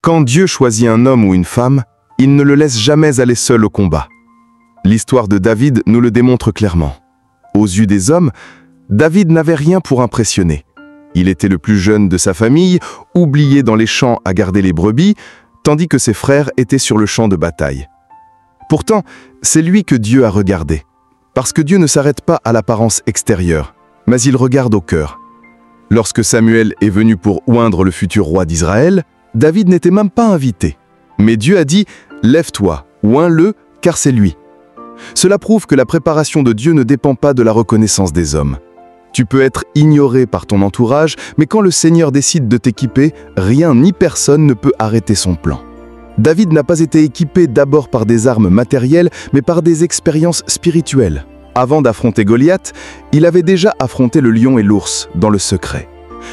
Quand Dieu choisit un homme ou une femme, il ne le laisse jamais aller seul au combat. L'histoire de David nous le démontre clairement. Aux yeux des hommes, David n'avait rien pour impressionner. Il était le plus jeune de sa famille, oublié dans les champs à garder les brebis, tandis que ses frères étaient sur le champ de bataille. Pourtant, c'est lui que Dieu a regardé. Parce que Dieu ne s'arrête pas à l'apparence extérieure, mais il regarde au cœur. Lorsque Samuel est venu pour oindre le futur roi d'Israël, David n'était même pas invité. Mais Dieu a dit « Lève-toi, oins-le, car c'est lui ». Cela prouve que la préparation de Dieu ne dépend pas de la reconnaissance des hommes. Tu peux être ignoré par ton entourage, mais quand le Seigneur décide de t'équiper, rien ni personne ne peut arrêter son plan. David n'a pas été équipé d'abord par des armes matérielles, mais par des expériences spirituelles. Avant d'affronter Goliath, il avait déjà affronté le lion et l'ours dans le secret.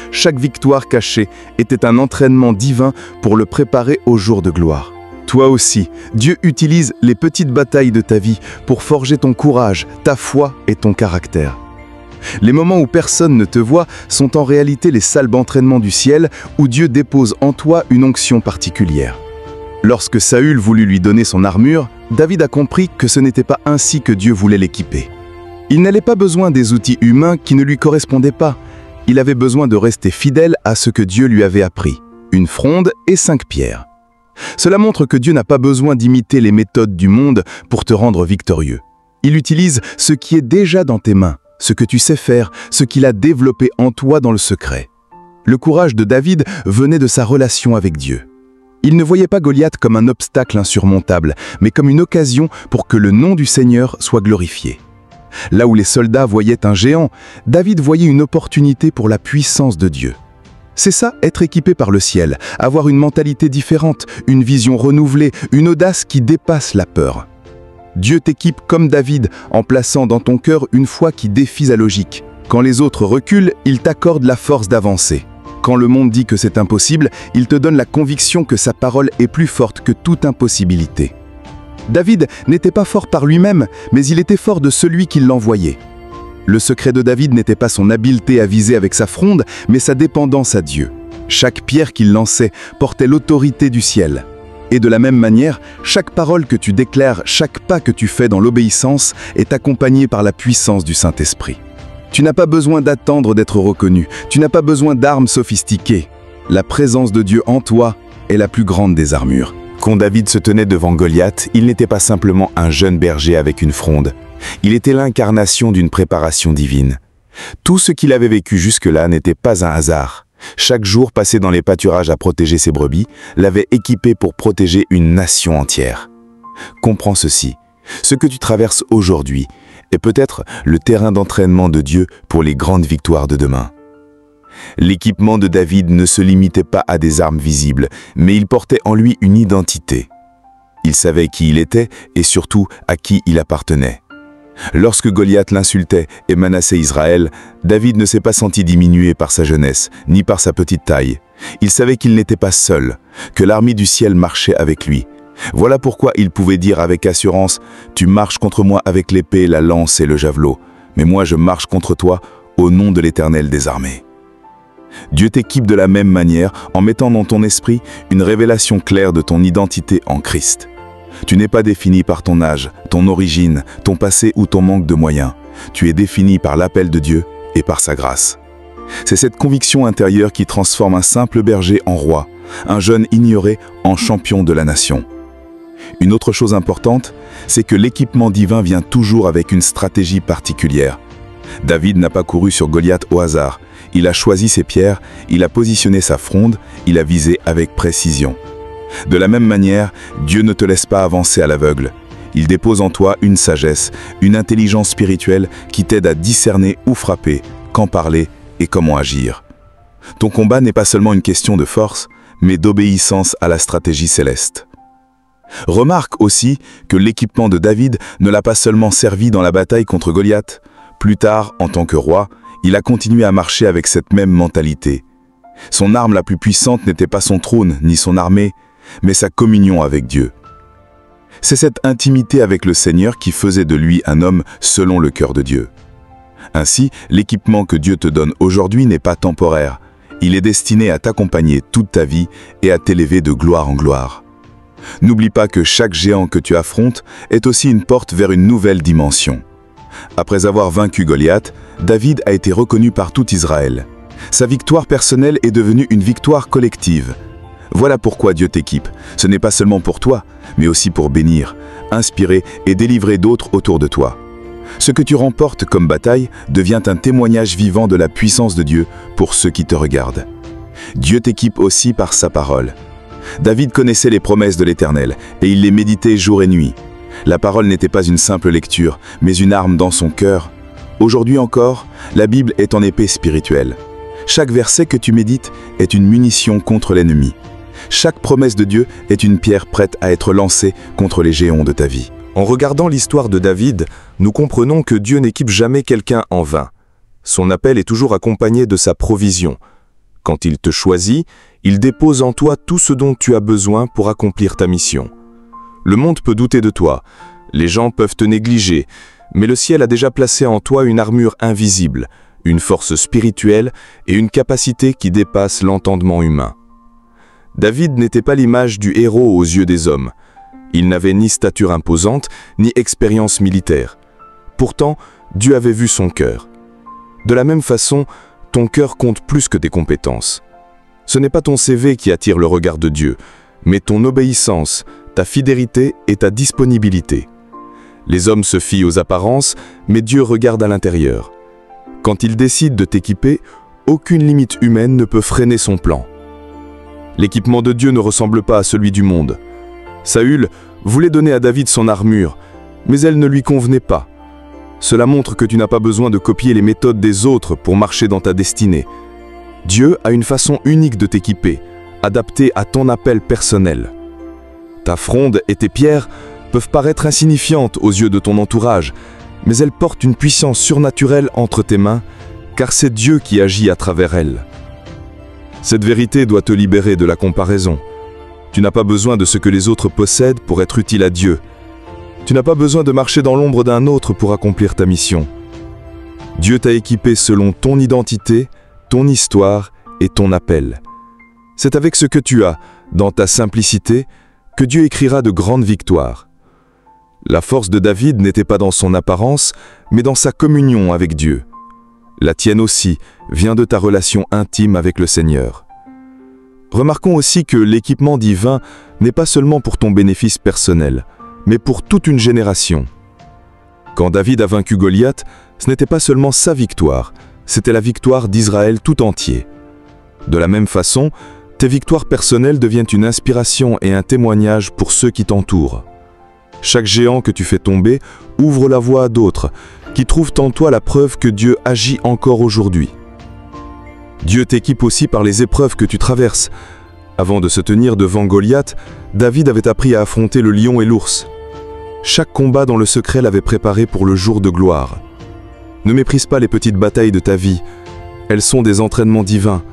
Chaque victoire cachée était un entraînement divin pour le préparer au jour de gloire. Toi aussi, Dieu utilise les petites batailles de ta vie pour forger ton courage, ta foi et ton caractère. Les moments où personne ne te voit sont en réalité les salles d'entraînement du ciel où Dieu dépose en toi une onction particulière. Lorsque Saül voulut lui donner son armure, David a compris que ce n'était pas ainsi que Dieu voulait l'équiper. Il n'avait pas besoin des outils humains qui ne lui correspondaient pas. Il avait besoin de rester fidèle à ce que Dieu lui avait appris, une fronde et 5 pierres. Cela montre que Dieu n'a pas besoin d'imiter les méthodes du monde pour te rendre victorieux. Il utilise ce qui est déjà dans tes mains, ce que tu sais faire, ce qu'il a développé en toi dans le secret. Le courage de David venait de sa relation avec Dieu. Il ne voyait pas Goliath comme un obstacle insurmontable, mais comme une occasion pour que le nom du Seigneur soit glorifié. Là où les soldats voyaient un géant, David voyait une opportunité pour la puissance de Dieu. C'est ça, être équipé par le ciel, avoir une mentalité différente, une vision renouvelée, une audace qui dépasse la peur. Dieu t'équipe comme David en plaçant dans ton cœur une foi qui défie la logique. Quand les autres reculent, il t'accorde la force d'avancer. Quand le monde dit que c'est impossible, il te donne la conviction que sa parole est plus forte que toute impossibilité. David n'était pas fort par lui-même, mais il était fort de celui qui l'envoyait. Le secret de David n'était pas son habileté à viser avec sa fronde, mais sa dépendance à Dieu. Chaque pierre qu'il lançait portait l'autorité du ciel. Et de la même manière, chaque parole que tu déclares, chaque pas que tu fais dans l'obéissance est accompagné par la puissance du Saint-Esprit. Tu n'as pas besoin d'attendre d'être reconnu, tu n'as pas besoin d'armes sophistiquées. La présence de Dieu en toi est la plus grande des armures. Quand David se tenait devant Goliath, il n'était pas simplement un jeune berger avec une fronde. Il était l'incarnation d'une préparation divine. Tout ce qu'il avait vécu jusque-là n'était pas un hasard. Chaque jour passé dans les pâturages à protéger ses brebis l'avait équipé pour protéger une nation entière. Comprends ceci, ce que tu traverses aujourd'hui est peut-être le terrain d'entraînement de Dieu pour les grandes victoires de demain. L'équipement de David ne se limitait pas à des armes visibles, mais il portait en lui une identité. Il savait qui il était et surtout à qui il appartenait. Lorsque Goliath l'insultait et menaçait Israël, David ne s'est pas senti diminué par sa jeunesse, ni par sa petite taille. Il savait qu'il n'était pas seul, que l'armée du ciel marchait avec lui. Voilà pourquoi il pouvait dire avec assurance « Tu marches contre moi avec l'épée, la lance et le javelot, mais moi je marche contre toi au nom de l'Éternel des armées. » Dieu t'équipe de la même manière en mettant dans ton esprit une révélation claire de ton identité en Christ. Tu n'es pas défini par ton âge, ton origine, ton passé ou ton manque de moyens. Tu es défini par l'appel de Dieu et par sa grâce. C'est cette conviction intérieure qui transforme un simple berger en roi, un jeune ignoré en champion de la nation. Une autre chose importante, c'est que l'équipement divin vient toujours avec une stratégie particulière. David n'a pas couru sur Goliath au hasard. Il a choisi ses pierres, il a positionné sa fronde, il a visé avec précision. De la même manière, Dieu ne te laisse pas avancer à l'aveugle. Il dépose en toi une sagesse, une intelligence spirituelle qui t'aide à discerner où frapper, quand parler et comment agir. Ton combat n'est pas seulement une question de force, mais d'obéissance à la stratégie céleste. Remarque aussi que l'équipement de David ne l'a pas seulement servi dans la bataille contre Goliath. Plus tard, en tant que roi, il a continué à marcher avec cette même mentalité. Son arme la plus puissante n'était pas son trône ni son armée, mais sa communion avec Dieu. C'est cette intimité avec le Seigneur qui faisait de lui un homme selon le cœur de Dieu. Ainsi, l'équipement que Dieu te donne aujourd'hui n'est pas temporaire. Il est destiné à t'accompagner toute ta vie et à t'élever de gloire en gloire. N'oublie pas que chaque géant que tu affrontes est aussi une porte vers une nouvelle dimension. Après avoir vaincu Goliath, David a été reconnu par tout Israël. Sa victoire personnelle est devenue une victoire collective. Voilà pourquoi Dieu t'équipe. Ce n'est pas seulement pour toi, mais aussi pour bénir, inspirer et délivrer d'autres autour de toi. Ce que tu remportes comme bataille devient un témoignage vivant de la puissance de Dieu pour ceux qui te regardent. Dieu t'équipe aussi par sa parole. David connaissait les promesses de l'Éternel et il les méditait jour et nuit. La parole n'était pas une simple lecture, mais une arme dans son cœur. Aujourd'hui encore, la Bible est en épée spirituelle. Chaque verset que tu médites est une munition contre l'ennemi. Chaque promesse de Dieu est une pierre prête à être lancée contre les géants de ta vie. En regardant l'histoire de David, nous comprenons que Dieu n'équipe jamais quelqu'un en vain. Son appel est toujours accompagné de sa provision. Quand il te choisit, il dépose en toi tout ce dont tu as besoin pour accomplir ta mission. Le monde peut douter de toi, les gens peuvent te négliger, mais le ciel a déjà placé en toi une armure invisible, une force spirituelle et une capacité qui dépasse l'entendement humain. David n'était pas l'image du héros aux yeux des hommes. Il n'avait ni stature imposante, ni expérience militaire. Pourtant, Dieu avait vu son cœur. De la même façon, ton cœur compte plus que tes compétences. Ce n'est pas ton CV qui attire le regard de Dieu, mais ton obéissance, ta fidélité et ta disponibilité. Les hommes se fient aux apparences, mais Dieu regarde à l'intérieur. Quand il décide de t'équiper, aucune limite humaine ne peut freiner son plan. L'équipement de Dieu ne ressemble pas à celui du monde. Saül voulait donner à David son armure, mais elle ne lui convenait pas. Cela montre que tu n'as pas besoin de copier les méthodes des autres pour marcher dans ta destinée. Dieu a une façon unique de t'équiper, adaptée à ton appel personnel. Ta fronde et tes pierres peuvent paraître insignifiantes aux yeux de ton entourage, mais elles portent une puissance surnaturelle entre tes mains, car c'est Dieu qui agit à travers elles. Cette vérité doit te libérer de la comparaison. Tu n'as pas besoin de ce que les autres possèdent pour être utile à Dieu. Tu n'as pas besoin de marcher dans l'ombre d'un autre pour accomplir ta mission. Dieu t'a équipé selon ton identité, ton histoire et ton appel. C'est avec ce que tu as, dans ta simplicité, que Dieu écrira de grandes victoires. La force de David n'était pas dans son apparence, mais dans sa communion avec Dieu. La tienne aussi vient de ta relation intime avec le Seigneur. Remarquons aussi que l'équipement divin n'est pas seulement pour ton bénéfice personnel, mais pour toute une génération. Quand David a vaincu Goliath, ce n'était pas seulement sa victoire, c'était la victoire d'Israël tout entier. De la même façon, tes victoires personnelles deviennent une inspiration et un témoignage pour ceux qui t'entourent. Chaque géant que tu fais tomber ouvre la voie à d'autres, qui trouvent en toi la preuve que Dieu agit encore aujourd'hui. Dieu t'équipe aussi par les épreuves que tu traverses. Avant de se tenir devant Goliath, David avait appris à affronter le lion et l'ours. Chaque combat dans le secret l'avait préparé pour le jour de gloire. Ne méprise pas les petites batailles de ta vie. Elles sont des entraînements divins.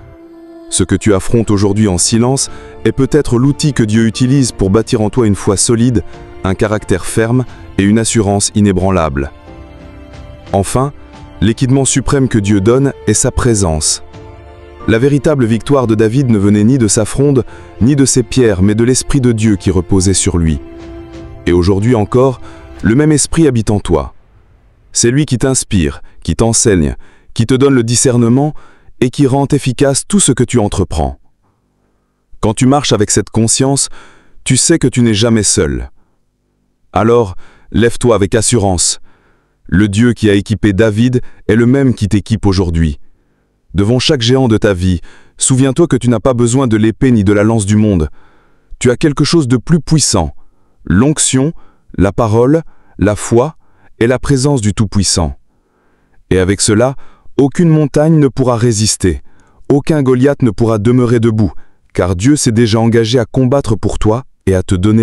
Ce que tu affrontes aujourd'hui en silence est peut-être l'outil que Dieu utilise pour bâtir en toi une foi solide, un caractère ferme et une assurance inébranlable. Enfin, l'équipement suprême que Dieu donne est sa présence. La véritable victoire de David ne venait ni de sa fronde, ni de ses pierres, mais de l'Esprit de Dieu qui reposait sur lui. Et aujourd'hui encore, le même Esprit habite en toi. C'est lui qui t'inspire, qui t'enseigne, qui te donne le discernement et qui rend efficace tout ce que tu entreprends. Quand tu marches avec cette conscience, tu sais que tu n'es jamais seul. Alors, lève-toi avec assurance. Le Dieu qui a équipé David est le même qui t'équipe aujourd'hui. Devant chaque géant de ta vie, souviens-toi que tu n'as pas besoin de l'épée ni de la lance du monde. Tu as quelque chose de plus puissant, l'onction, la parole, la foi et la présence du Tout-Puissant. Et avec cela, aucune montagne ne pourra résister, aucun Goliath ne pourra demeurer debout, car Dieu s'est déjà engagé à combattre pour toi et à te donner